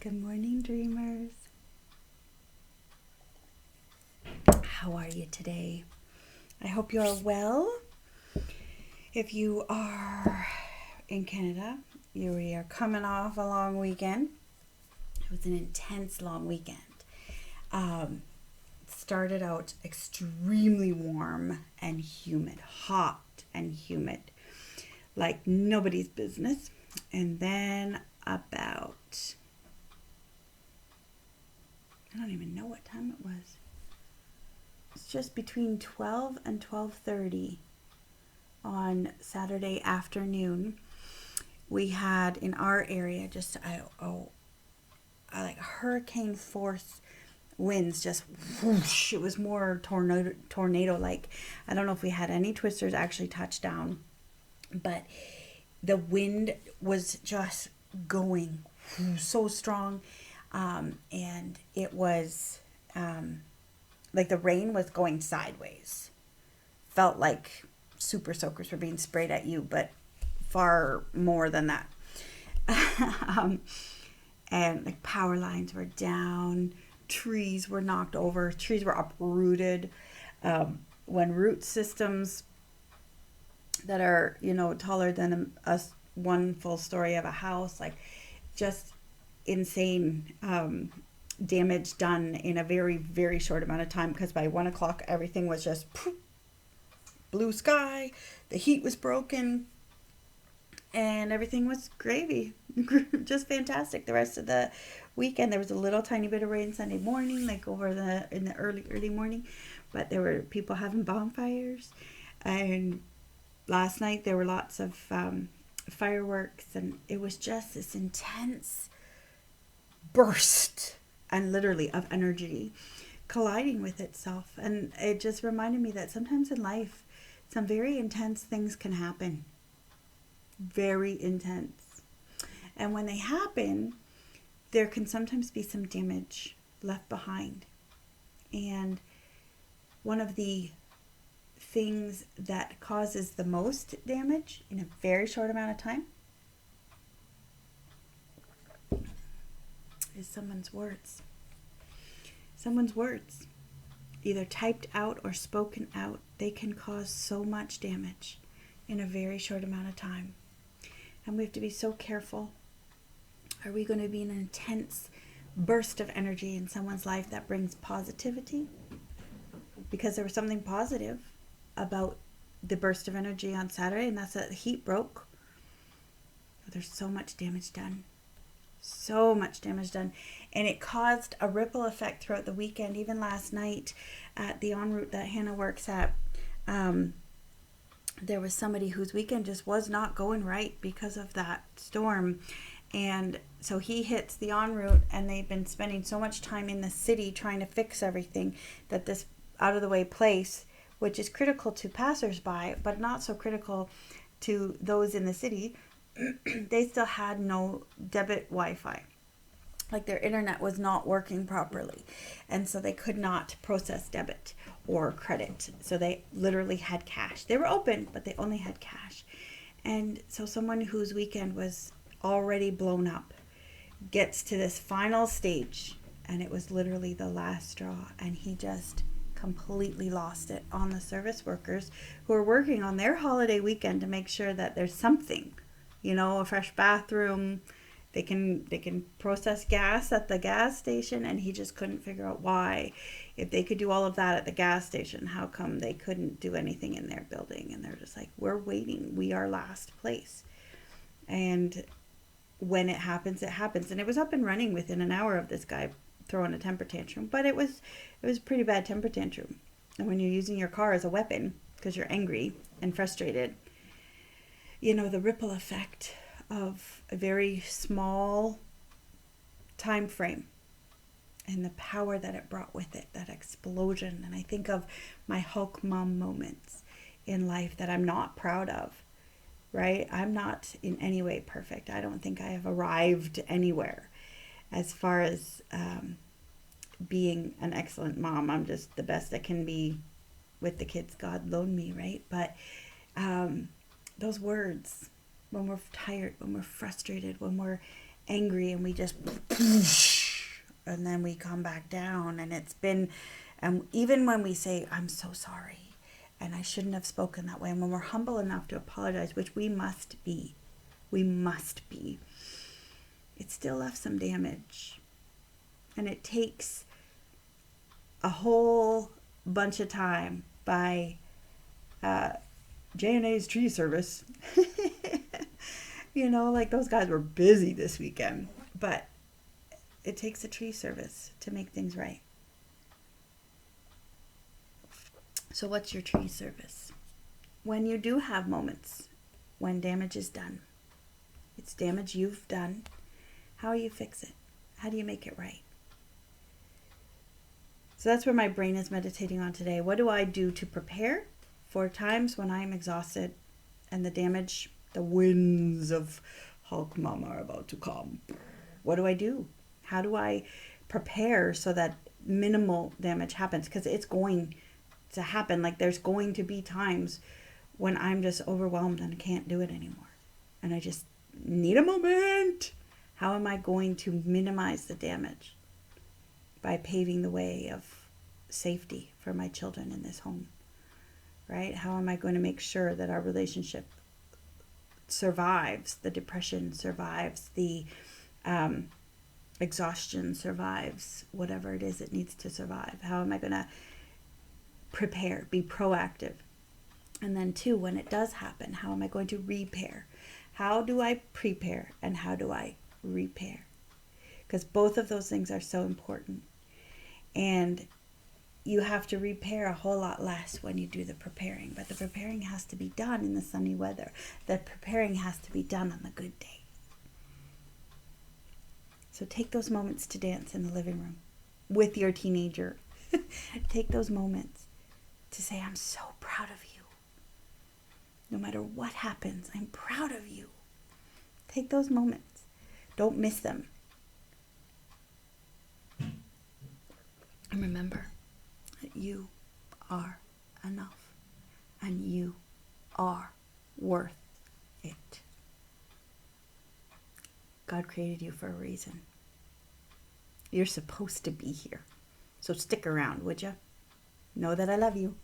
Good morning, dreamers. How are you today? I hope you're well. If you are in Canada, you are coming off a long weekend. It was an intense long weekend. Started out extremely warm and humid, hot and humid, like nobody's business. And then about, I don't even know what time it was. It's just between 12 and 12:30 on Saturday afternoon. We had in our area just like hurricane force winds, just whoosh. It was more tornado like. I don't know if we had any twisters actually touch down, but the wind was just going so strong, and it was like the rain was going sideways. Felt like super soakers were being sprayed at you, but far more than that. um, and like power lines were down, trees were knocked over, trees were uprooted. When root systems that are, taller than us, one full story of a house, like just insane damage done in a very, very short amount of time, because by 1 o'clock, everything was just poof, blue sky, the heat was broken, and everything was gravy. Just fantastic. The rest of the weekend, there was a little tiny bit of rain Sunday morning, like in the early morning, but there were people having bonfires, and last night there were lots of fireworks, and it was just this intense burst and literally of energy colliding with itself. And it just reminded me that sometimes in life some very intense things can happen, very intense, and when they happen, there can sometimes be some damage left behind. And one of the things that causes the most damage in a very short amount of time is someone's words. Someone's words, either typed out or spoken out, they can cause so much damage in a very short amount of time. And we have to be so careful. Are we going to be an intense burst of energy in someone's life that brings positivity? Because there was something positive about the burst of energy on Saturday, and that's that the heat broke. But there's so much damage done. So much damage done. And it caused a ripple effect throughout the weekend. Even last night at the en route that Hannah works at, there was somebody whose weekend just was not going right because of that storm. And so he hits the en route, and they've been spending so much time in the city trying to fix everything that this out of the way place, which is critical to passersby but not so critical to those in the city, they still had no debit Wi-Fi. Like their internet was not working properly, and so they could not process debit or credit. So they literally had cash. They were open, but they only had cash. And so someone whose weekend was already blown up gets to this final stage, and it was literally the last straw, and he just completely lost it on the service workers who are working on their holiday weekend to make sure that there's something, a fresh bathroom. They can process gas at the gas station, and he just couldn't figure out why. If they could do all of that at the gas station, how come they couldn't do anything in their building? And they're just like, we're waiting. We are last place. And when it happens, it happens. And it was up and running within an hour of this guy throwing a temper tantrum. But it was a pretty bad temper tantrum. And when you're using your car as a weapon because you're angry and frustrated, the ripple effect of a very small time frame and the power that it brought with it, that explosion. And I think of my Hulk mom moments in life that I'm not proud of, right? I'm not in any way perfect. I don't think I have arrived anywhere as far as being an excellent mom. I'm just the best I can be with the kids God loaned me, right? But those words, when we're tired, when we're frustrated, when we're angry and we just, and then we come back down. And it's been, and even when we say, I'm so sorry, and I shouldn't have spoken that way, and when we're humble enough to apologize, which we must be, it still left some damage. And it takes a whole bunch of time by J&A's tree service. You know, like those guys were busy this weekend, but it takes a tree service to make things right. So what's your tree service? When you do have moments when damage is done, it's damage you've done, how do you fix it? How do you make it right? So that's where my brain is meditating on today. What do I do to prepare for times when I'm exhausted and the damage, the winds of Hulk Mama are about to come? What do I do? How do I prepare so that minimal damage happens? Because it's going to happen. Like there's going to be times when I'm just overwhelmed and I can't do it anymore. And I just need a moment. How am I going to minimize the damage? By paving the way of safety for my children in this home, right? How am I going to make sure that our relationship survives, the depression survives, the exhaustion survives, whatever it is it needs to survive? How am I going to prepare, be proactive? And then two, when it does happen, how am I going to repair? How do I prepare and how do I repair? Because both of those things are so important. And you have to repair a whole lot less when you do the preparing. But the preparing has to be done in the sunny weather. The preparing has to be done on the good day. So take those moments to dance in the living room with your teenager. Take those moments to say, I'm so proud of you. No matter what happens, I'm proud of you. Take those moments. Don't miss them. And remember that you are enough and you are worth it. God created you for a reason. You're supposed to be here. So stick around, would you? Know that I love you.